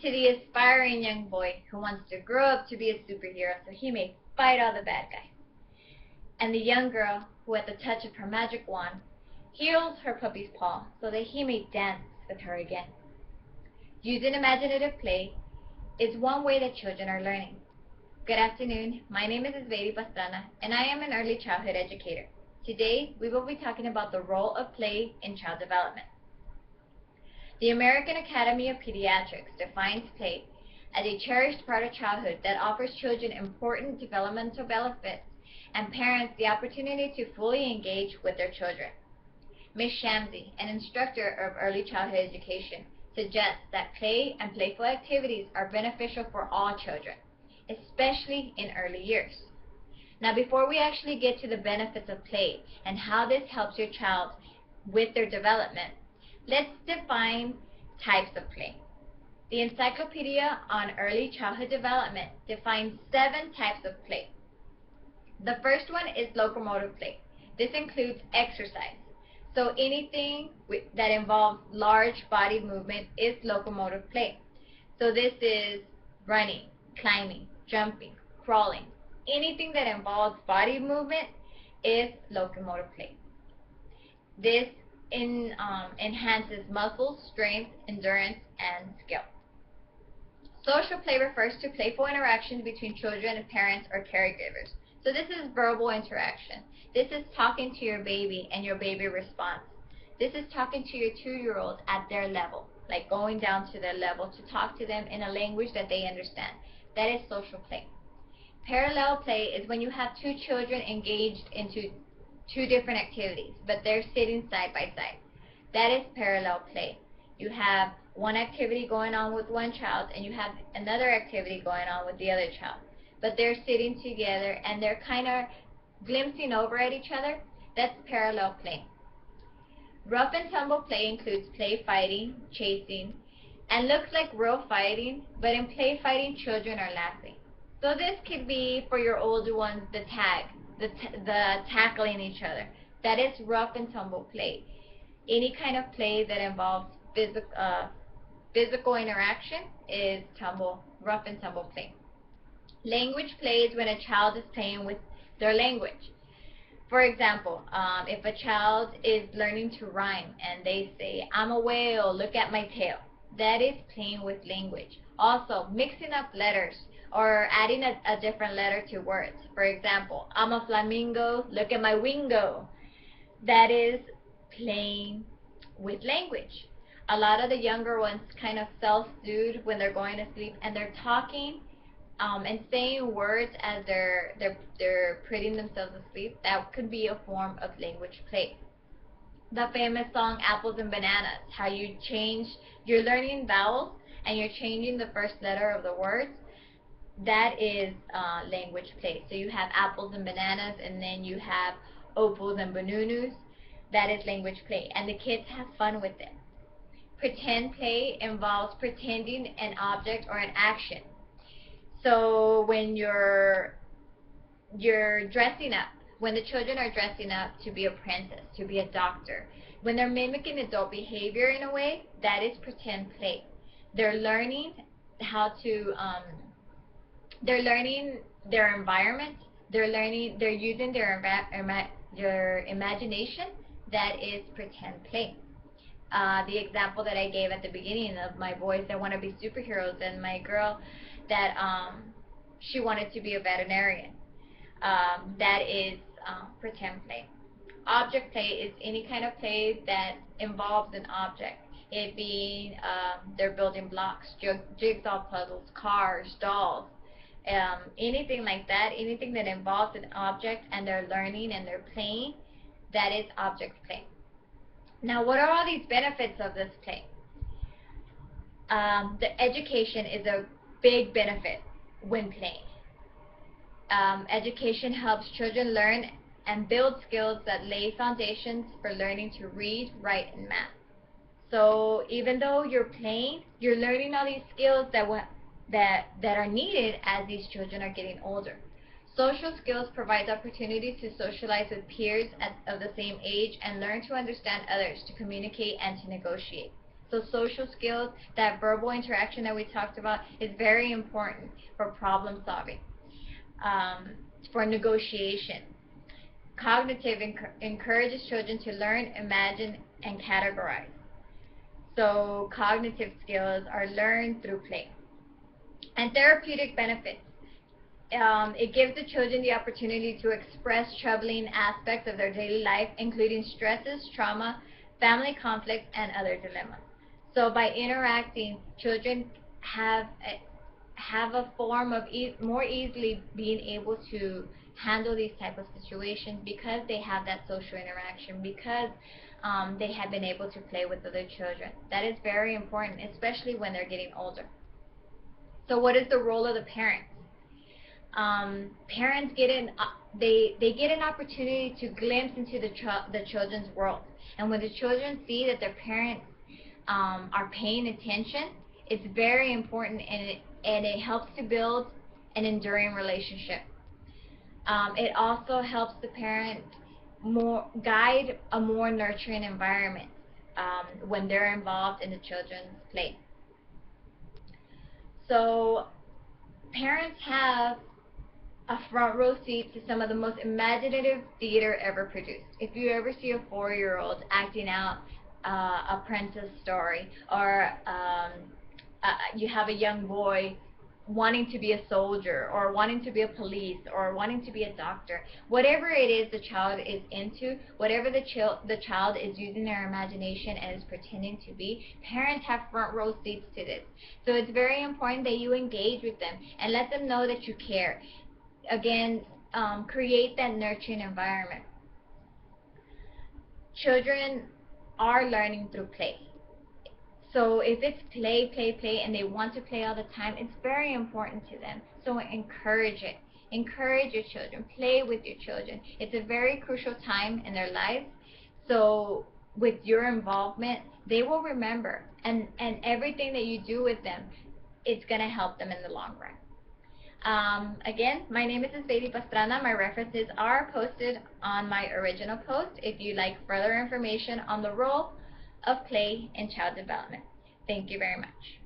to the aspiring young boy who wants to grow up to be a superhero so he may fight all the bad guys, and the young girl who at the touch of her magic wand heals her puppy's paw so that he may dance with her again. Using imaginative play is one way that children are learning. Good afternoon, my name is Isvedi Pastrana and I am an early childhood educator. Today we will be talking about the role of play in child development. The American Academy of Pediatrics defines play as a cherished part of childhood that offers children important developmental benefits and parents the opportunity to fully engage with their children. Ms. Shamsi, an instructor of early childhood education, suggests that play and playful activities are beneficial for all children, especially in early years. Now, before we actually get to the benefits of play and how this helps your child with their development, let's define types of play. The Encyclopedia on Early Childhood Development defines 7 types of play. The first one is locomotive play. This includes exercise. So anything that involves large body movement is locomotive play. So this is running, climbing, jumping, crawling. Anything that involves body movement is locomotive play. This enhances muscle strength, endurance, and skill. Social play refers to playful interactions between children and parents or caregivers. So this is verbal interaction. This is talking to your baby and your baby responds. This is talking to your 2-year-old at their level, like going down to their level to talk to them in a language that they understand. That is social play. Parallel play is when you have 2 children engaged into 2 different activities, but they're sitting side by side. That is parallel play. You have one activity going on with one child and you have another activity going on with the other child, but they're sitting together and they're kind of glimpsing over at each other. That's parallel play. Rough and tumble play includes play fighting, chasing, and looks like real fighting, but in play fighting children are laughing. So this could be for your older ones the tag, the tackling each other. That is rough and tumble play. Any kind of play that involves physical interaction is rough and tumble play. Language play is when a child is playing with their language. For example, if a child is learning to rhyme and they say, I'm a whale, look at my tail. That is playing with language. Also, mixing up letters or adding a different letter to words. For example, I'm a flamingo, look at my wingo. That is playing with language. A lot of the younger ones kind of self-soothe when they're going to sleep and they're talking and saying words as they're putting themselves asleep. That could be a form of language play. The famous song Apples and Bananas, how you're learning vowels and you're changing the first letter of the words. That is language play. So you have apples and bananas and then you have opals and banunus. That is language play and the kids have fun with it. Pretend play involves pretending an object or an action. So when you're dressing up, when the children are dressing up to be a princess, to be a doctor, when they're mimicking adult behavior in a way, that is pretend play. They're learning they're learning their environment, they're using their imagination. That is pretend play. The example that I gave at the beginning of my boys that want to be superheroes and my girl that she wanted to be a veterinarian. That is pretend play. Object play is any kind of play that involves an object. It being they're building blocks, jigsaw puzzles, cars, dolls, anything like that, anything that involves an object and they're learning and they're playing, that is object play. Now, what are all these benefits of this play? The education is a big benefit when playing. Education helps children learn and build skills that lay foundations for learning to read, write, and math. So even though you're playing, you're learning all these skills that are needed as these children are getting older. Social skills provides opportunities to socialize with peers of the same age and learn to understand others, to communicate, and to negotiate. So social skills, that verbal interaction that we talked about, is very important for problem solving, um, for negotiation. Cognitive encourages children to learn, imagine, and categorize. So cognitive skills are learned through play. And therapeutic benefits. It gives the children the opportunity to express troubling aspects of their daily life, including stresses, trauma, family conflicts, and other dilemmas. So by interacting, children have a form of more easily being able to handle these type of situations because they have that social interaction, because they have been able to play with other children. That is very important, especially when they're getting older. So what is the role of the parents? Parents get they get an opportunity to glimpse into the children's world, and when the children see that their parents are paying attention, it's very important, and it helps to build an enduring relationship. It also helps the parent more guide a more nurturing environment when they're involved in the children's play. So parents have a front row seat to some of the most imaginative theater ever produced. If you ever see a 4-year-old acting out a princess story, or you have a young boy wanting to be a soldier, or wanting to be a police, or wanting to be a doctor, whatever it is the child is into, whatever the child is using their imagination and is pretending to be, parents have front row seats to this. So it's very important that you engage with them and let them know that you care. Again, create that nurturing environment. Children are learning through play. So if it's play, play, play, and they want to play all the time, it's very important to them. So encourage it. Encourage your children. Play with your children. It's a very crucial time in their lives. So with your involvement, they will remember. And everything that you do with them, it's going to help them in the long run. Again, my name is Baby Pastrana. My references are posted on my original post if you'd like further information on the role of play in child development. Thank you very much.